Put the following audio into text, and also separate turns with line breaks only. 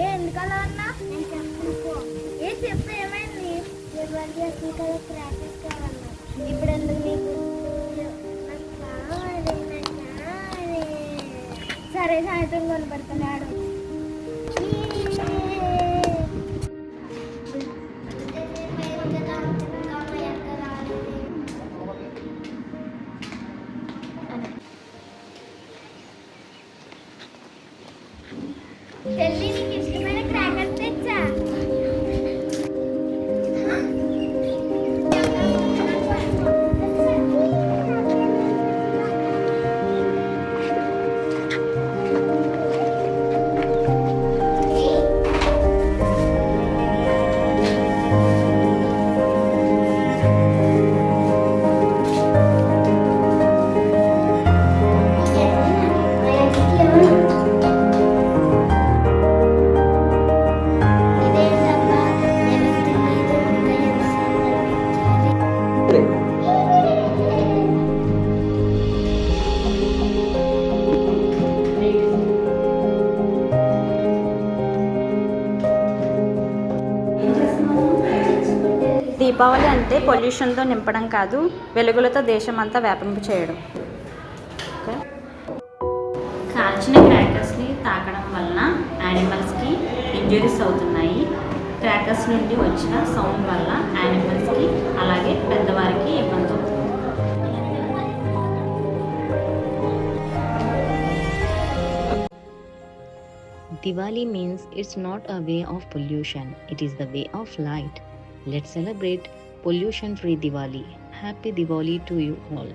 ఏ ఎందుకలా అన్నా ఏ చెప్పు ఏమైంది ప్రాక్టీస్ కావాలన్నా ఇప్పుడు ఎందుకు నీకు సరే సాయంత్రం కొనపడతాడు చెల్లి నీకు ఇష్టమైన క్రాకర్స్ తెచ్చా
దీపావళి అంటే పొల్యూషన్తో నింపడం కాదు, వెలుగులతో దేశమంతా వ్యాపింపు చేయడం. కాల్చిన క్రాకర్స్ని తాకడం వలన యానిమల్స్కి ఇంజురీస్ అవుతున్నాయి. క్రాకర్స్ నుండి వచ్చిన సౌండ్ వల్ల యానిమల్స్కి అలాగే పెద్దవారికి ఇబ్బంది అవుతుంది.
Diwali means it's not a way of pollution, it is the way of light. Let's celebrate pollution-free Diwali. Happy Diwali to you all.